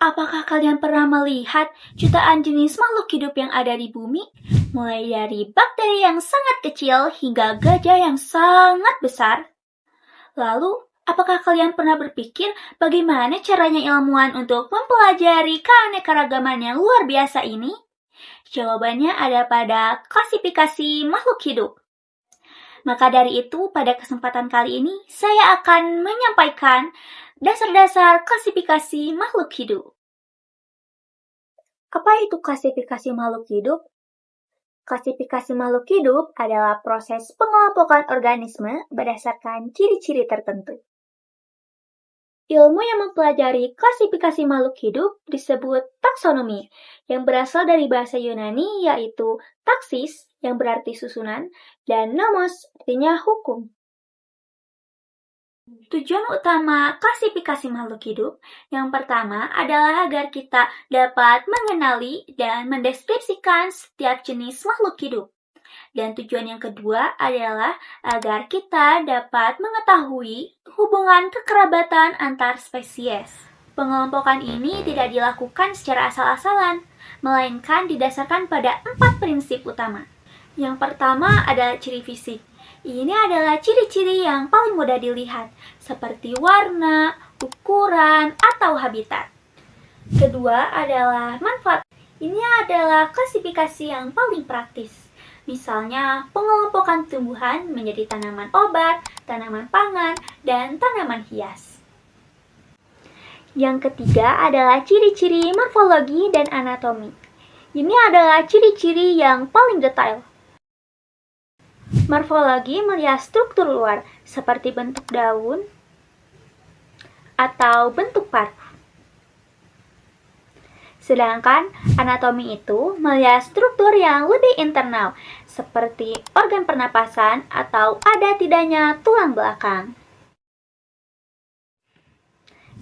Apakah kalian pernah melihat jutaan jenis makhluk hidup yang ada di bumi? Mulai dari bakteri yang sangat kecil hingga gajah yang sangat besar. Lalu, apakah kalian pernah berpikir bagaimana caranya ilmuwan untuk mempelajari keanekaragaman yang luar biasa ini? Jawabannya ada pada klasifikasi makhluk hidup. Maka dari itu, pada kesempatan kali ini, saya akan menyampaikan dasar-dasar klasifikasi makhluk hidup. Apa itu klasifikasi makhluk hidup? Klasifikasi makhluk hidup adalah proses pengelompokan organisme berdasarkan ciri-ciri tertentu. Ilmu yang mempelajari klasifikasi makhluk hidup disebut taksonomi, yang berasal dari bahasa Yunani yaitu taksis, yang berarti susunan, dan nomos, artinya hukum. Tujuan utama klasifikasi makhluk hidup yang pertama adalah agar kita dapat mengenali dan mendeskripsikan setiap jenis makhluk hidup. Dan tujuan yang kedua adalah agar kita dapat mengetahui hubungan kekerabatan antar spesies. Pengelompokan ini tidak dilakukan secara asal-asalan, melainkan didasarkan pada 4 prinsip utama. Yang pertama adalah ciri fisik. Ini adalah ciri-ciri yang paling mudah dilihat, seperti warna, ukuran, atau habitat. Kedua adalah manfaat. Ini adalah klasifikasi yang paling praktis. Misalnya, pengelompokan tumbuhan menjadi tanaman obat, tanaman pangan, dan tanaman hias. Yang ketiga adalah ciri-ciri morfologi dan anatomi. Ini adalah ciri-ciri yang paling detail. Morfologi melihat struktur luar, seperti bentuk daun atau bentuk paruh. Sedangkan anatomi itu melihat struktur yang lebih internal, seperti organ pernapasan atau ada tidaknya tulang belakang.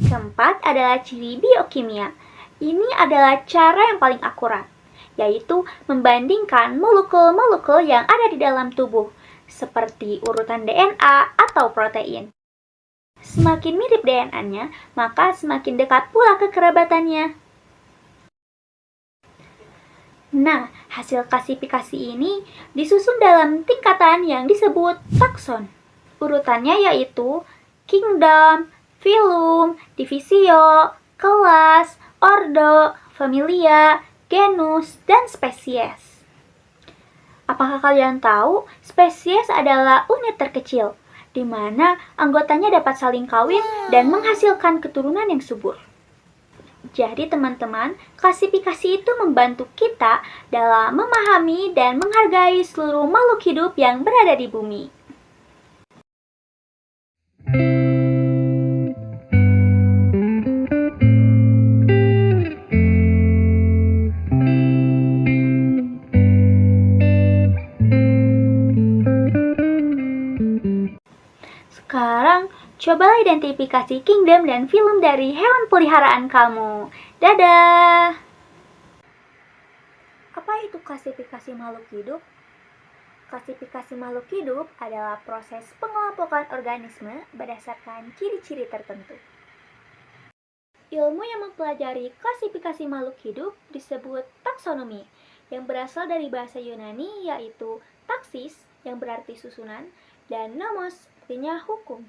Keempat adalah ciri biokimia. Ini adalah cara yang paling akurat, yaitu membandingkan molekul-molekul yang ada di dalam tubuh, seperti urutan DNA atau protein. Semakin mirip DNA-nya, maka semakin dekat pula kekerabatannya. Nah, hasil klasifikasi ini disusun dalam tingkatan yang disebut takson. Urutannya yaitu kingdom, phylum, divisio, kelas, ordo, familia, genus, dan spesies. Apakah kalian tahu spesies adalah unit terkecil, di mana anggotanya dapat saling kawin dan menghasilkan keturunan yang subur? Jadi teman-teman, klasifikasi itu membantu kita dalam memahami dan menghargai seluruh makhluk hidup yang berada di bumi. Sekarang, cobalah identifikasi kingdom dan phylum dari hewan peliharaan kamu. Dadah! Apa itu klasifikasi makhluk hidup? Klasifikasi makhluk hidup adalah proses pengelompokan organisme berdasarkan ciri-ciri tertentu. Ilmu yang mempelajari klasifikasi makhluk hidup disebut taksonomi, yang berasal dari bahasa Yunani yaitu taksis, yang berarti susunan, dan nomos, artinya hukum.